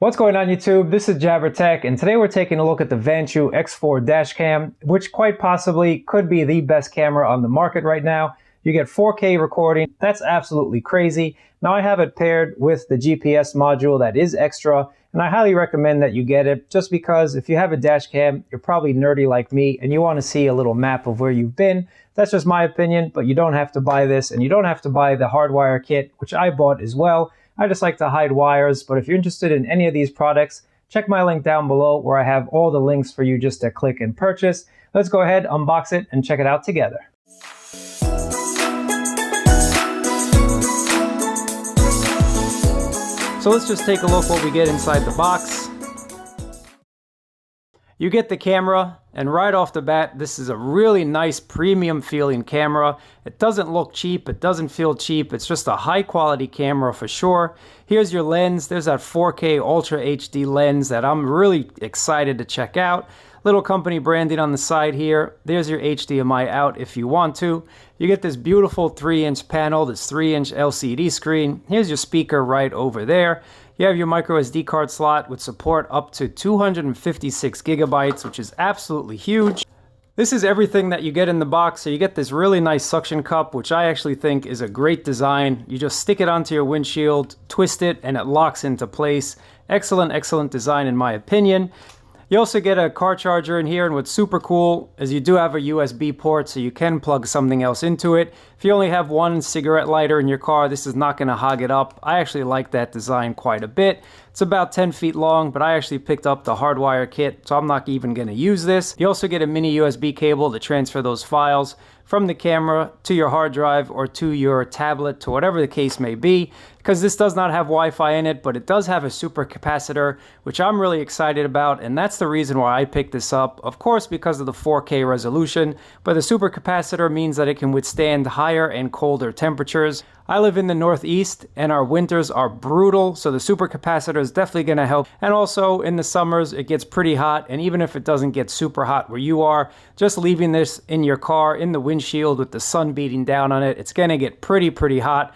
What's going on YouTube? This is Jabber Tech, and today we're taking a look at the Vantrue X4 dashcam, which quite possibly could be the best camera on the market right now. You get 4K recording. That's absolutely crazy. Now I have it paired with the GPS module that is extra, and I highly recommend that you get it just because if you have a dashcam, you're probably nerdy like me and you want to see a little map of where you've been. That's just my opinion, but you don't have to buy this, and you don't have to buy the hardwire kit, which I bought as well. I just like to hide wires, but if you're interested in any of these products, check my link down below where I have all the links for you just to click and purchase. Let's go ahead, unbox it, and check it out together. So let's just take a look what we get inside the box. You get the camera, and right off the bat, this is a really nice premium feeling camera. It doesn't look cheap, it doesn't feel cheap, it's just a high quality camera for sure. Here's your lens. There's that 4K Ultra HD lens that I'm really excited to check out. Little company branding on the side here. There's your HDMI out if you want to. You get this beautiful 3-inch panel, this 3-inch LCD screen. Here's your speaker right over there. You have your microSD card slot with support up to 256 gigabytes, which is absolutely huge. This is everything that you get in the box. So you get this really nice suction cup, which I actually think is a great design. You just stick it onto your windshield, twist it, and it locks into place. Excellent, excellent design in my opinion. You also get a car charger in here, and what's super cool is you do have a USB port, so you can plug something else into it. If you only have one cigarette lighter in your car, this is not going to hog it up. I actually like that design quite a bit. It's about 10 feet long, but I actually picked up the hardwire kit, so I'm not even going to use this. You also get a mini USB cable to transfer those files from the camera to your hard drive or to your tablet, to whatever the case may be, because this does not have Wi-Fi in it, but it does have a super capacitor, which I'm really excited about, and that's the reason why I picked this up. Of course, because of the 4K resolution, but the super capacitor means that it can withstand higher and colder temperatures. I live in the Northeast, and our winters are brutal, so the super capacitor is definitely going to help. And also, in the summers, it gets pretty hot, and even if it doesn't get super hot where you are, just leaving this in your car, in the windshield with the sun beating down on it, it's going to get pretty hot.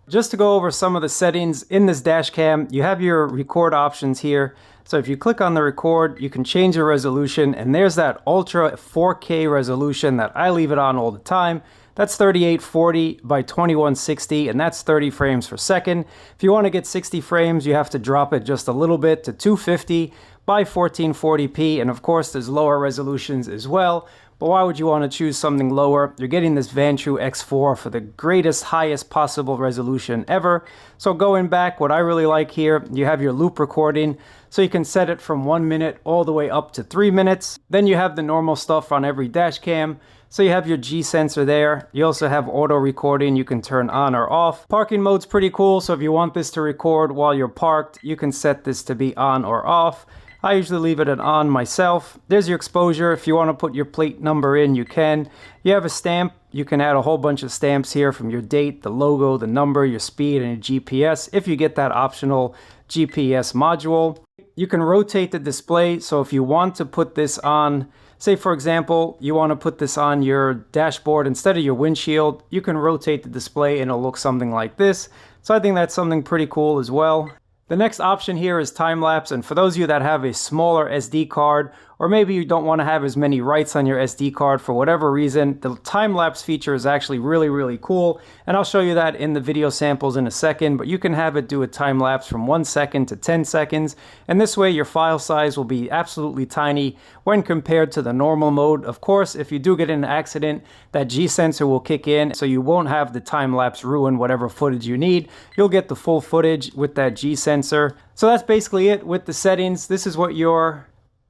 Just to go over some of the settings in this dash cam, you have your record options here. So if you click on the record, you can change the resolution, and there's that Ultra 4K resolution that I leave it on all the time. That's 3840 by 2160, and that's 30 frames per second. If you want to get 60 frames, you have to drop it just a little bit to 250 by 1440p, and of course there's lower resolutions as well. But why would you want to choose something lower? You're getting this Vantrue X4 for the greatest, highest possible resolution ever. So going back, what I really like here, you have your loop recording. So you can set it from 1 minute all the way up to 3 minutes. Then you have the normal stuff on every dash cam. So you have your G sensor there. You also have auto recording you can turn on or off. Parking mode's pretty cool. So if you want this to record while you're parked, you can set this to be on or off. I usually leave it at on myself. There's your exposure. If you want to put your plate number in, you can. You have a stamp. You can add a whole bunch of stamps here from your date, the logo, the number, your speed, and your GPS if you get that optional GPS module. You can rotate the display. So if you want to put this on, say for example, you want to put this on your dashboard instead of your windshield, you can rotate the display and it'll look something like this. So I think that's something pretty cool as well. The next option here is time-lapse, and for those of you that have a smaller SD card, or maybe you don't want to have as many writes on your SD card for whatever reason, the time-lapse feature is actually really cool, and I'll show you that in the video samples in a second, but you can have it do a time-lapse from 1 second to 10 seconds, and this way your file size will be absolutely tiny when compared to the normal mode. Of course, if you do get in an accident, that G-sensor will kick in, so you won't have the time-lapse ruin whatever footage you need. You'll get the full footage with that G-sensor. So that's basically it with the settings. This is what your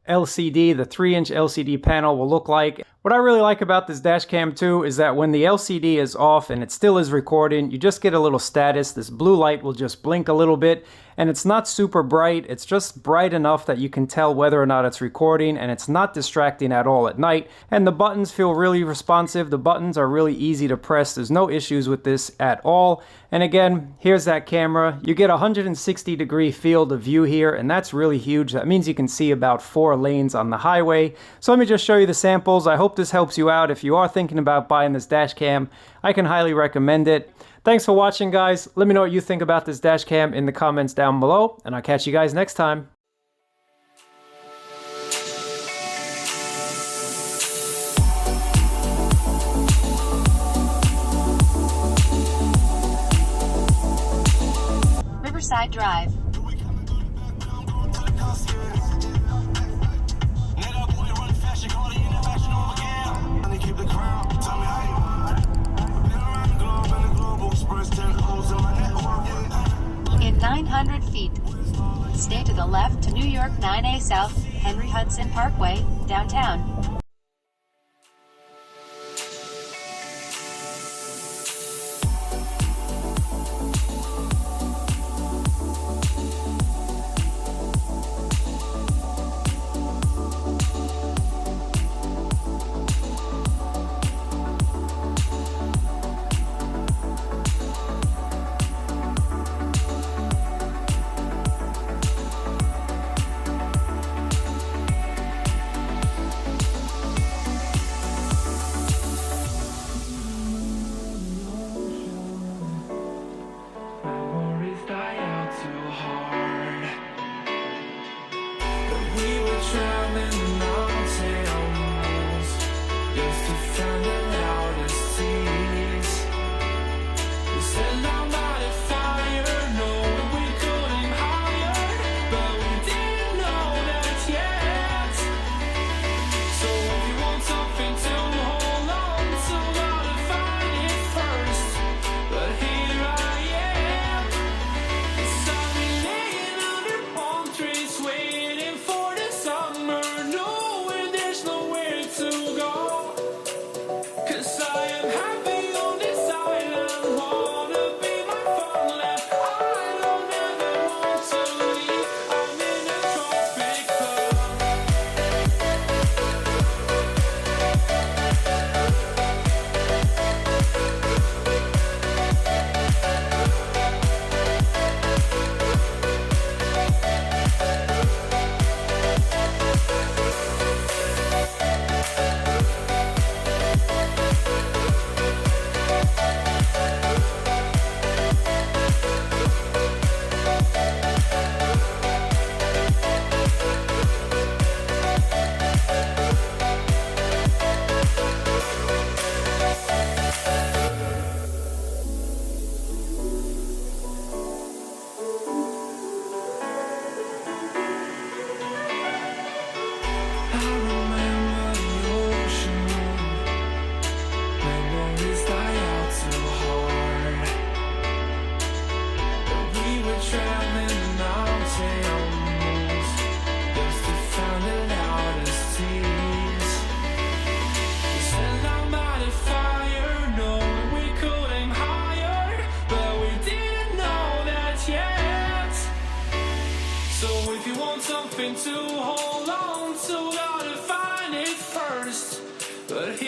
LCD, the 3-inch LCD panel will look like. What I really like about this dash cam too is that when the LCD is off and it still is recording, you just get a little status. This blue light will just blink a little bit, and it's not super bright. It's just bright enough that you can tell whether or not it's recording, and it's not distracting at all at night. And the buttons feel really responsive. The buttons are really easy to press. There's no issues with this at all. And again, here's that camera. You get a 160-degree field of view here, and that's really huge. That means you can see about 4 lanes on the highway. So let me just show you the samples. I hope hope this helps you out. If you are thinking about buying this dash cam, I can highly recommend it. Thanks for watching, guys. Let me know what you think about this dash cam in the comments down below, and I'll catch you guys next time. Riverside Drive. In 900 feet, stay to the left to New York 9A South, Henry Hudson Parkway, downtown. Something to hold on to, gotta find it first. But